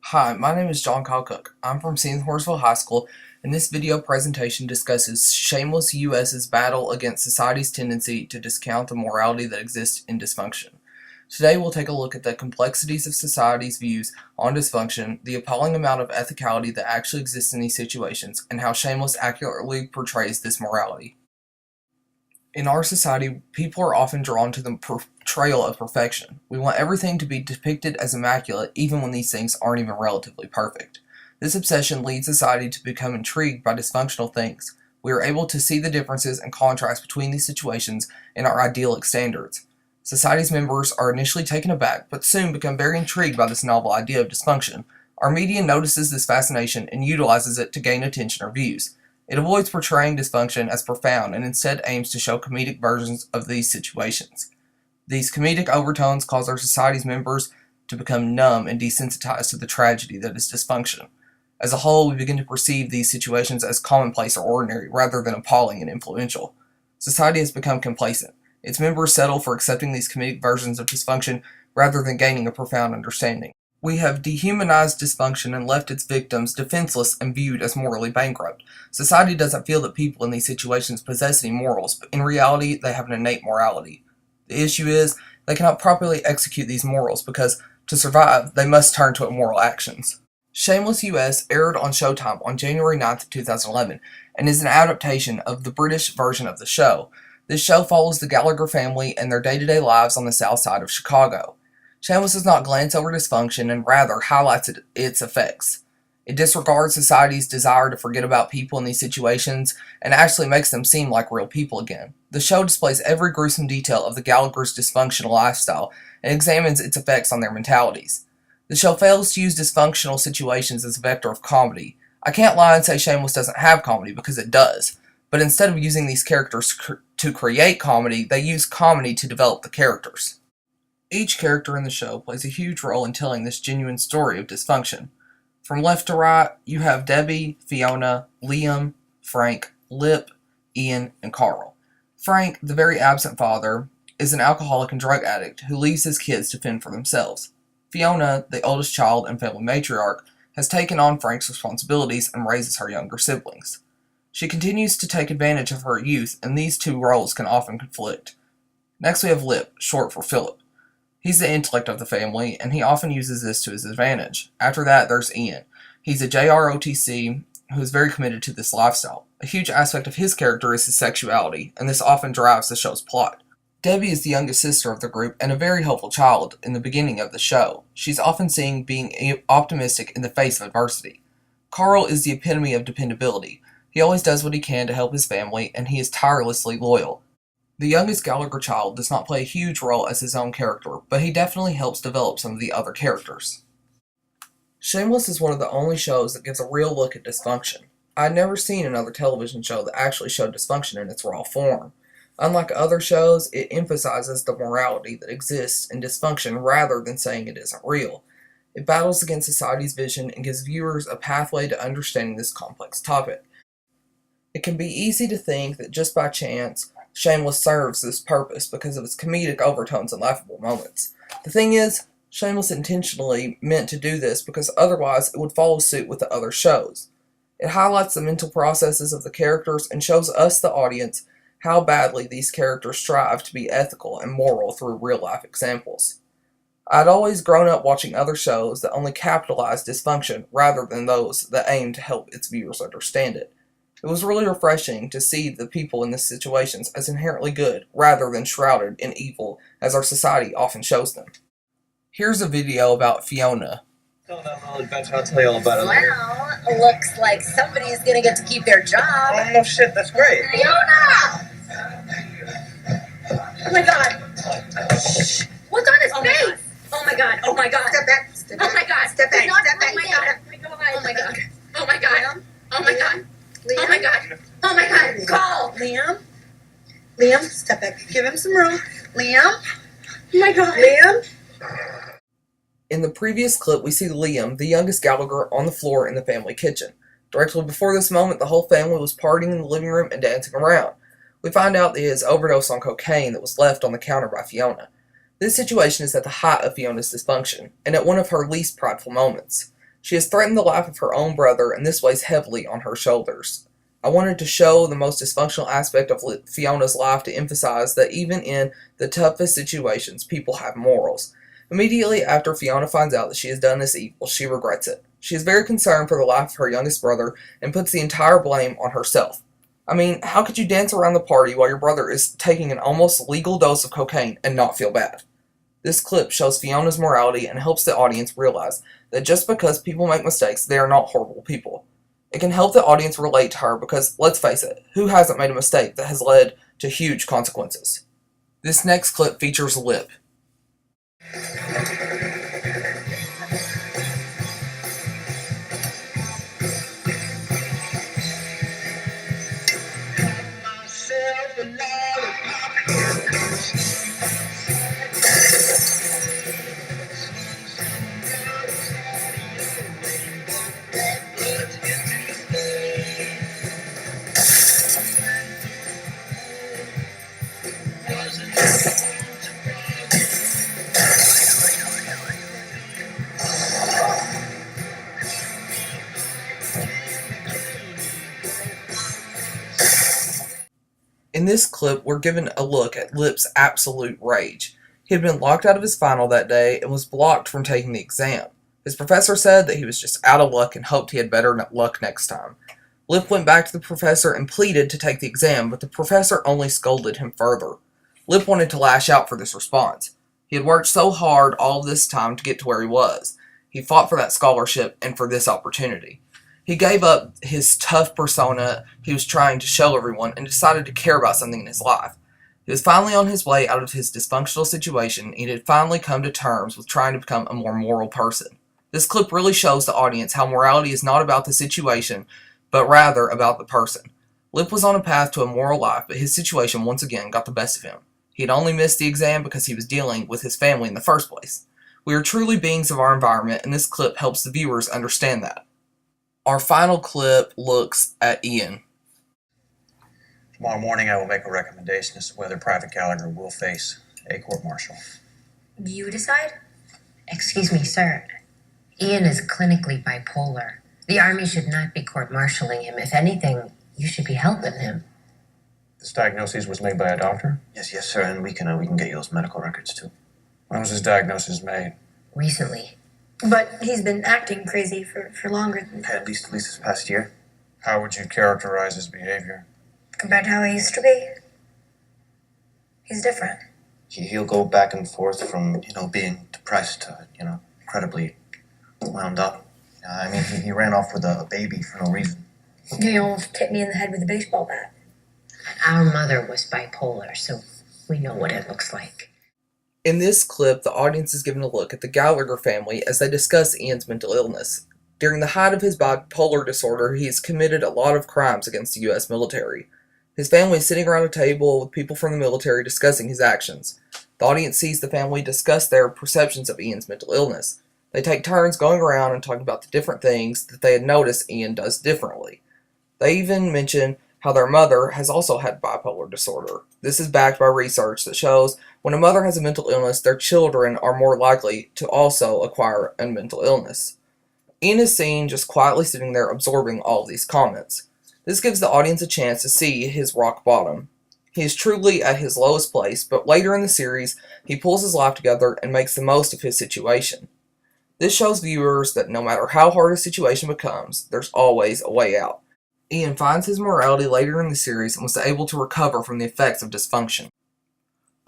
Hi, my name is John Kyle Cook. I'm from Sandhorsville High School, and this video presentation discusses Shameless US's battle against society's tendency to discount the morality that exists in dysfunction. Today we'll take a look at the complexities of society's views on dysfunction, the appalling amount of ethicality that actually exists in these situations, and how Shameless accurately portrays this morality. In our society, people are often drawn to the portrayal of perfection. We want everything to be depicted as immaculate, even when these things aren't even relatively perfect. This obsession leads society to become intrigued by dysfunctional things. We are able to see the differences and contrasts between these situations in our idyllic standards. Society's members are initially taken aback, but soon become very intrigued by this novel idea of dysfunction. Our media notices this fascination and utilizes it to gain attention or views. It avoids portraying dysfunction as profound and instead aims to show comedic versions of these situations. These comedic overtones cause our society's members to become numb and desensitized to the tragedy that is dysfunction. As a whole, we begin to perceive these situations as commonplace or ordinary rather than appalling and influential. Society has become complacent. Its members settle for accepting these comedic versions of dysfunction rather than gaining a profound understanding. We have dehumanized dysfunction and left its victims defenseless and viewed as morally bankrupt. Society doesn't feel that people in these situations possess any morals, but in reality, they have an innate morality. The issue is, they cannot properly execute these morals because, to survive, they must turn to immoral actions. Shameless US aired on Showtime on January 9th, 2011, and is an adaptation of the British version of the show. This show follows the Gallagher family and their day-to-day lives on the south side of Chicago. Shameless does not glance over dysfunction and rather highlights its effects. It disregards society's desire to forget about people in these situations and actually makes them seem like real people again. The show displays every gruesome detail of the Gallagher's dysfunctional lifestyle and examines its effects on their mentalities. The show fails to use dysfunctional situations as a vector of comedy. I can't lie and say Shameless doesn't have comedy because it does, but instead of using these characters to create comedy, they use comedy to develop the characters. Each character in the show plays a huge role in telling this genuine story of dysfunction. From left to right, you have Debbie, Fiona, Liam, Frank, Lip, Ian, and Carl. Frank, the very absent father, is an alcoholic and drug addict who leaves his kids to fend for themselves. Fiona, the oldest child and family matriarch, has taken on Frank's responsibilities and raises her younger siblings. She continues to take advantage of her youth, and these two roles can often conflict. Next we have Lip, short for Philip. He's the intellect of the family, and he often uses this to his advantage. After that, there's Ian. He's a JROTC who is very committed to this lifestyle. A huge aspect of his character is his sexuality, and this often drives the show's plot. Debbie is the youngest sister of the group and a very helpful child in the beginning of the show. She's often seen being optimistic in the face of adversity. Carl is the epitome of dependability. He always does what he can to help his family, and he is tirelessly loyal. The youngest Gallagher child does not play a huge role as his own character, but he definitely helps develop some of the other characters. Shameless is one of the only shows that gives a real look at dysfunction. I had never seen another television show that actually showed dysfunction in its raw form. Unlike other shows, it emphasizes the morality that exists in dysfunction rather than saying it isn't real. It battles against society's vision and gives viewers a pathway to understanding this complex topic. It can be easy to think that just by chance, Shameless serves this purpose because of its comedic overtones and laughable moments. The thing is, Shameless intentionally meant to do this because otherwise it would follow suit with the other shows. It highlights the mental processes of the characters and shows us, the audience, how badly these characters strive to be ethical and moral through real-life examples. I'd always grown up watching other shows that only capitalized dysfunction rather than those that aimed to help its viewers understand it. It was really refreshing to see the people in these situations as inherently good, rather than shrouded in evil, as our society often shows them. Here's a video about Fiona. Tell that little adventure, I'll tell you all about it later. Well, looks like somebody's gonna get to keep their job. Oh, no shit, that's great. Fiona! Oh my god! What's on his face? Oh my god! Oh my god! Step back. Step back. Oh my god! Step back. Step back. Oh my god. Oh my god! Oh my god! Oh my god! Liam. Oh my god! Oh my god! Call! Liam. Liam, step back. Give him some room. Liam. Oh my god! Liam. In the previous clip, we see Liam, the youngest Gallagher, on the floor in the family kitchen. Directly before this moment, the whole family was partying in the living room and dancing around. We find out that he has overdosed on cocaine that was left on the counter by Fiona. This situation is at the height of Fiona's dysfunction, and at one of her least prideful moments. She has threatened the life of her own brother, and this weighs heavily on her shoulders. I wanted to show the most dysfunctional aspect of Fiona's life to emphasize that even in the toughest situations, people have morals. Immediately after Fiona finds out that she has done this evil, she regrets it. She is very concerned for the life of her youngest brother and puts the entire blame on herself. I mean, how could you dance around the party while your brother is taking an almost legal dose of cocaine and not feel bad? This clip shows Fiona's morality and helps the audience realize that just because people make mistakes, they are not horrible people. It can help the audience relate to her because, let's face it, who hasn't made a mistake that has led to huge consequences? This next clip features Lip. In this clip, we're given a look at Lip's absolute rage. He had been locked out of his final that day and was blocked from taking the exam. His professor said that he was just out of luck and hoped he had better luck next time. Lip went back to the professor and pleaded to take the exam, but the professor only scolded him further. Lip wanted to lash out for this response. He had worked so hard all this time to get to where he was. He fought for that scholarship and for this opportunity. He gave up his tough persona he was trying to show everyone and decided to care about something in his life. He was finally on his way out of his dysfunctional situation and he had finally come to terms with trying to become a more moral person. This clip really shows the audience how morality is not about the situation, but rather about the person. Lip was on a path to a moral life, but his situation once again got the best of him. He had only missed the exam because he was dealing with his family in the first place. We are truly beings of our environment, and this clip helps the viewers understand that. Our final clip looks at Ian. Tomorrow morning I will make a recommendation as to whether Private Gallagher will face a court-martial. You decide? Excuse me, sir. Ian is clinically bipolar. The Army should not be court-martialing him. If anything, you should be helping him. This diagnosis was made by a doctor? Yes, sir, and we can get you those medical records too. When was his diagnosis made? Recently. But he's been acting crazy for longer than Okay, at least this past year. How would you characterize his behavior? compared to how he used to be. He's different. He'll go back and forth from, being depressed to, incredibly wound up. I mean, he ran off with a baby for no reason. He almost hit me in the head with a baseball bat. Our mother was bipolar, so we know what it looks like. In this clip, the audience is given a look at the Gallagher family as they discuss Ian's mental illness. During the height of his bipolar disorder, he has committed a lot of crimes against the U.S. military. His family is sitting around a table with people from the military discussing his actions. The audience sees the family discuss their perceptions of Ian's mental illness. They take turns going around and talking about the different things that they had noticed Ian does differently. They even mention how their mother has also had bipolar disorder. This is backed by research that shows when a mother has a mental illness, their children are more likely to also acquire a mental illness. Ian is seen just quietly sitting there absorbing all of these comments. This gives the audience a chance to see his rock bottom. He is truly at his lowest place, but later in the series, he pulls his life together and makes the most of his situation. This shows viewers that no matter how hard a situation becomes, there's always a way out. Ian finds his morality later in the series and was able to recover from the effects of dysfunction.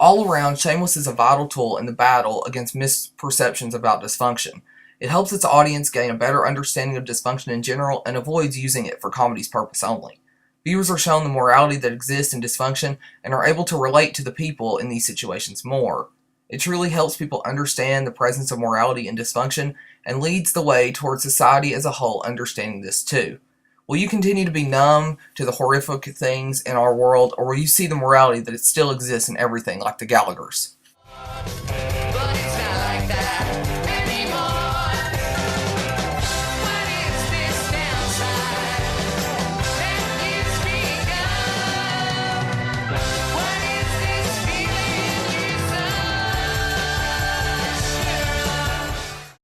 All around, Shameless is a vital tool in the battle against misperceptions about dysfunction. It helps its audience gain a better understanding of dysfunction in general and avoids using it for comedy's purpose only. Viewers are shown the morality that exists in dysfunction and are able to relate to the people in these situations more. It truly helps people understand the presence of morality in dysfunction and leads the way towards society as a whole understanding this too. Will you continue to be numb to the horrific things in our world, or will you see the morality that it still exists in everything like the Gallaghers?